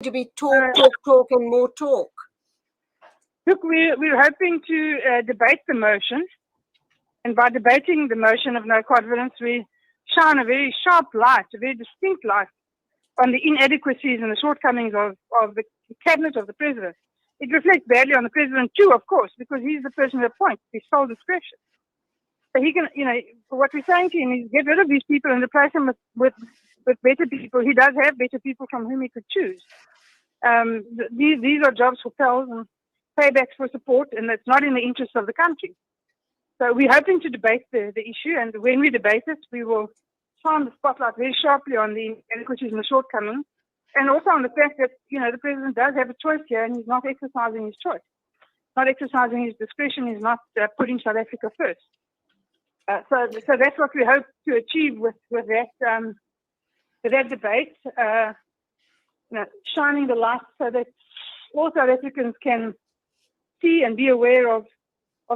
to be talk, and more talk? Look, we're hoping to debate the motion. And by debating the motion of no confidence, we shine a very sharp light, a very distinct light on the inadequacies and the shortcomings of the cabinet of the president. It reflects badly on the president too, of course, because he's the person who appoints his sole discretion. So he can, what we're saying to him is get rid of these people and replace them with better people. He does have better people from whom he could choose. These are jobs for pals and paybacks for support, and that's not in the interest of the country. So we're hoping to debate the issue, and when we debate it, we will shine the spotlight very sharply on the inequities and the shortcomings, and also on the fact that, the president does have a choice here, and he's not exercising his choice, not exercising his discretion, he's not putting South Africa first. So that's what we hope to achieve with that debate, shining the light so that all South Africans can see and be aware of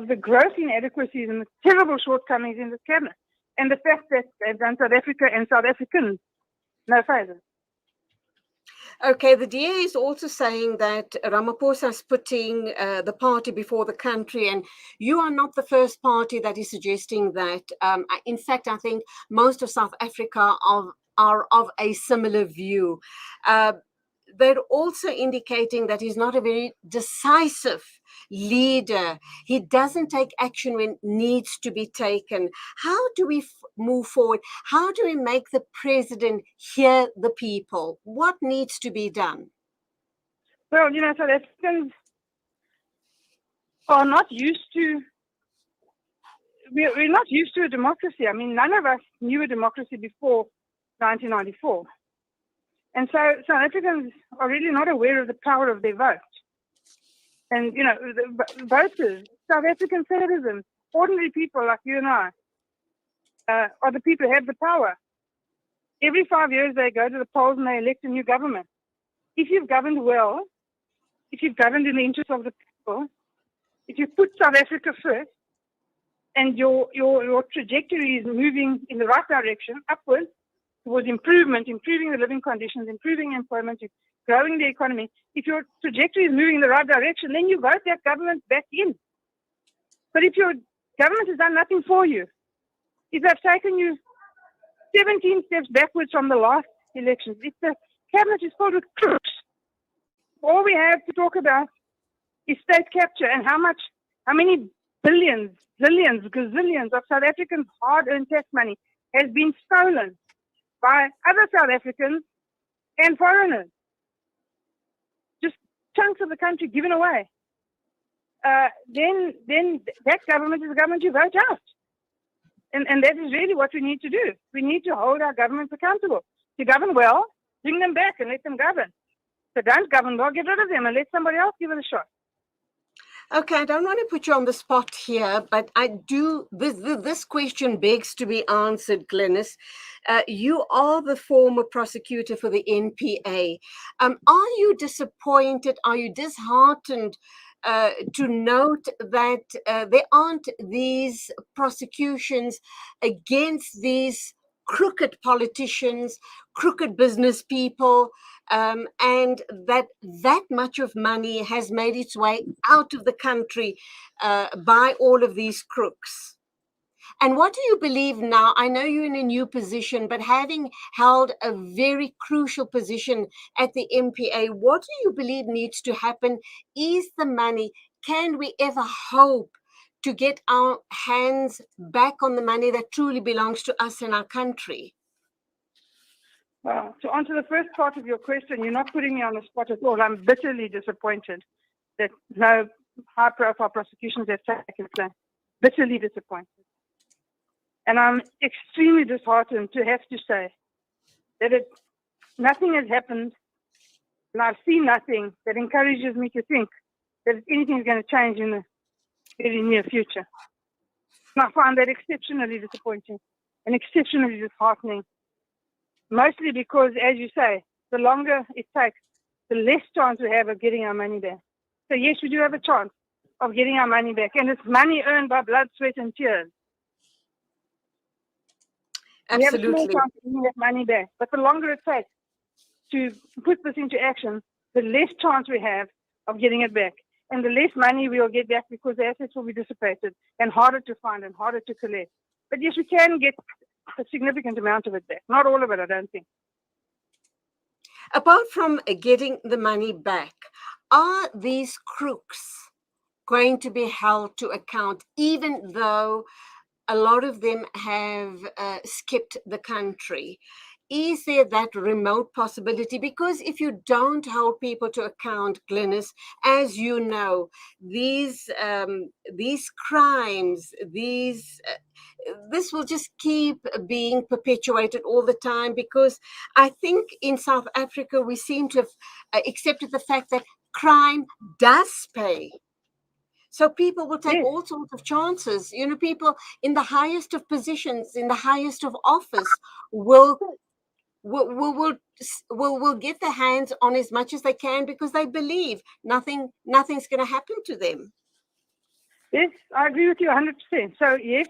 the gross inadequacies and the terrible shortcomings in this cabinet, and the fact that they've done South Africa and South Africans no favours. Okay, the DA is also saying that Ramaphosa is putting the party before the country, and you are not the first party that is suggesting that. In fact, I think most of South Africa are of a similar view. They're also indicating that he's not a very decisive leader. He doesn't take action when needs to be taken. How do we move forward? How do we make the president hear the people? What needs to be done? Well, South Africans are not used to, we're not used to a democracy. I mean, none of us knew a democracy before 1994. And so South Africans are really not aware of the power of their vote. And, the voters, South African citizens, ordinary people like you and I, are the people who have the power. Every 5 years they go to the polls and they elect a new government. If you've governed well, if you've governed in the interest of the people, if you put South Africa first, and your trajectory is moving in the right direction, upwards, towards improvement, improving the living conditions, improving employment, growing the economy. If your trajectory is moving in the right direction, then you vote that government back in. But if your government has done nothing for you, if they've taken you 17 steps backwards from the last elections, if the cabinet is filled with crooks, all we have to talk about is state capture and how many billions, zillions, gazillions of South Africans' hard-earned tax money has been stolen by other South Africans and foreigners. Just chunks of the country given away. Then that government is a government you vote out. And that is really what we need to do. We need to hold our governments accountable. To govern well, bring them back and let them govern. So don't govern well, get rid of them and let somebody else give it a shot. Okay, I don't want to put you on the spot here, but I do. This question begs to be answered, Glynnis. You are the former prosecutor for the NPA. Are you disappointed? Are you disheartened to note that there aren't these prosecutions against these crooked politicians, crooked business people, and that much of money has made its way out of the country by all of these crooks? And what do you believe now? I know you're in a new position, but having held a very crucial position at the MPA, what do you believe needs to happen? Is the money, can we ever hope to get our hands back on the money that truly belongs to us and our country? Well, to answer the first part of your question, you're not putting me on the spot at all. I'm bitterly disappointed that no high-profile prosecutions have taken place. Bitterly disappointed. And I'm extremely disheartened to have to say that nothing has happened, and I've seen nothing that encourages me to think that anything is going to change in the very near future. And I find that exceptionally disappointing and exceptionally disheartening, mostly because, as you say, the longer it takes, the less chance we have of getting our money back. So yes, we do have a chance of getting our money back, and it's money earned by blood, sweat, and tears. Absolutely. We have a small chance of getting that money back, but the longer it takes to put this into action, the less chance we have of getting it back, and the less money we will get back because the assets will be dissipated and harder to find and harder to collect. But yes, we can get a significant amount of it back. Not all of it, I don't think. Apart from getting the money back, are these crooks going to be held to account, even though a lot of them have skipped the country? Is there that remote possibility? Because if you don't hold people to account, Glynnis, as you know, these crimes, this will just keep being perpetuated all the time. Because I think in South Africa we seem to have accepted the fact that crime does pay. So people will take all sorts of chances. You know, people in the highest of positions, in the highest of office, will get their hands on as much as they can because they believe nothing's going to happen to them. Yes, I agree with you 100%. So yes,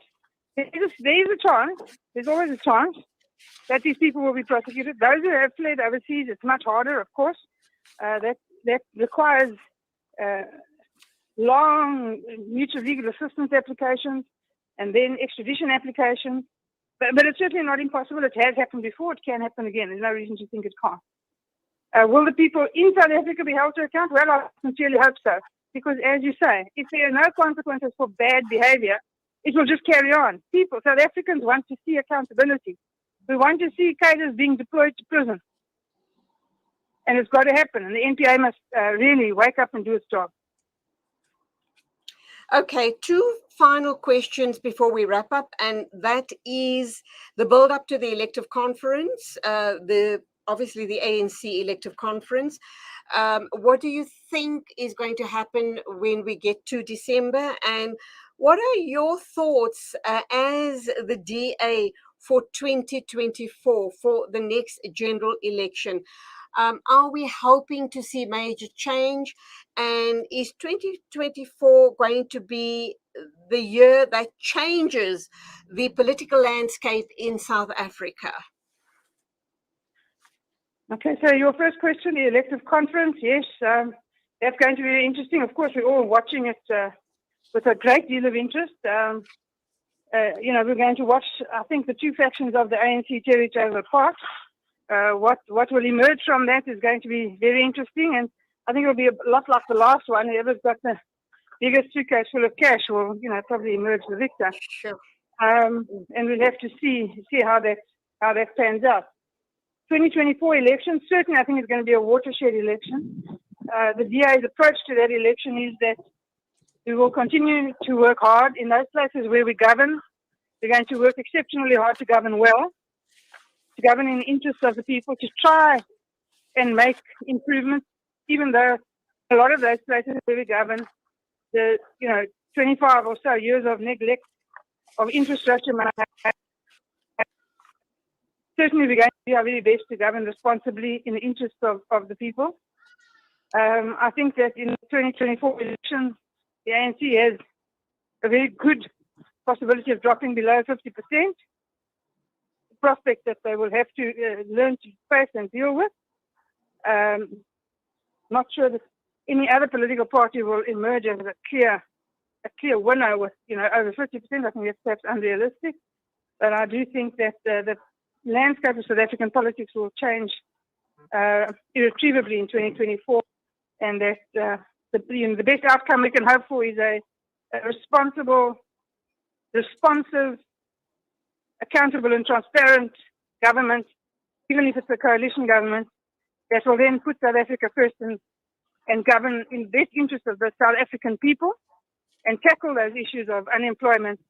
there is a chance. There's always a chance that these people will be prosecuted. Those who have fled overseas, it's much harder, of course. That requires long mutual legal assistance applications and then extradition applications. But it's certainly not impossible. It has happened before. It can happen again. There's no reason to think it can't. Will the people in South Africa be held to account? Well, I sincerely hope so. Because as you say, if there are no consequences for bad behavior, it will just carry on. South Africans want to see accountability. We want to see cadres being deployed to prison. And it's got to happen. And the NPA must really wake up and do its job. Okay, two final questions before we wrap up, and that is the build-up to the elective conference, obviously the ANC elective conference. What do you think is going to happen when we get to December, and what are your thoughts as the DA for 2024, for the next general election? Are we hoping to see major change? And is 2024 going to be the year that changes the political landscape in South Africa? Okay, so your first question, the elective conference, yes, that's going to be very interesting. Of course, we're all watching it with a great deal of interest. We're going to watch, I think, the two factions of the ANC tear each other apart. What will emerge from that is going to be very interesting, and I think it'll be a lot like the last one. Whoever's got the biggest suitcase full of cash will, probably emerge the victor. Sure. And we'll have to see how that pans out. 2024 election, certainly I think it's going to be a watershed election. The DA's approach to that election is that we will continue to work hard in those places where we govern. We're going to work exceptionally hard to govern well, to govern in the interest of the people, to try and make improvements, even though a lot of those places where we govern, 25 or so years of neglect of infrastructure. Certainly we're going to do our very best to govern responsibly in the interest of the people. I think that in the 2024 election, the ANC has a very good possibility of dropping below 50%. The prospect that they will have to learn to face and deal with. Not sure that any other political party will emerge as a clear winner with over 50%. I think that's perhaps unrealistic. But I do think that the landscape of South African politics will change irretrievably in 2024, and that the best outcome we can hope for is a responsible, responsive, accountable and transparent government, even if it's a coalition government, that will then put South Africa first and govern in the best interest of the South African people and tackle those issues of unemployment,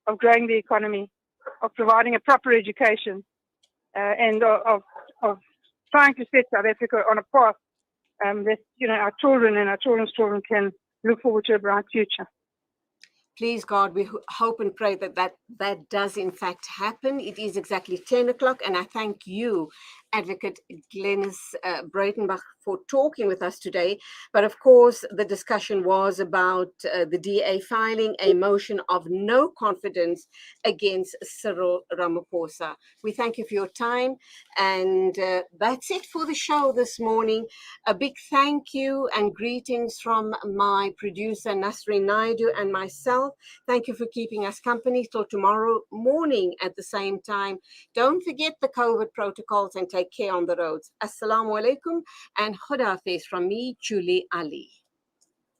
of growing the economy, of providing a proper education, and of trying to set South Africa on a path that our children and our children's children can look forward to a bright future. Please, God, we hope and pray that does in fact happen. It is exactly 10 o'clock, and I thank you, Advocate Glynnis Breytenbach. for talking with us today. But of course, the discussion was about the DA filing a motion of no confidence against Cyril Ramaphosa. We thank you for your time. And that's it for the show this morning. A big thank you and greetings from my producer, Nasreen Naidu, and myself. Thank you for keeping us company till tomorrow morning at the same time. Don't forget the COVID protocols and take care on the roads. Assalamu alaikum and Khuda Hafiz from me, Julie Ali.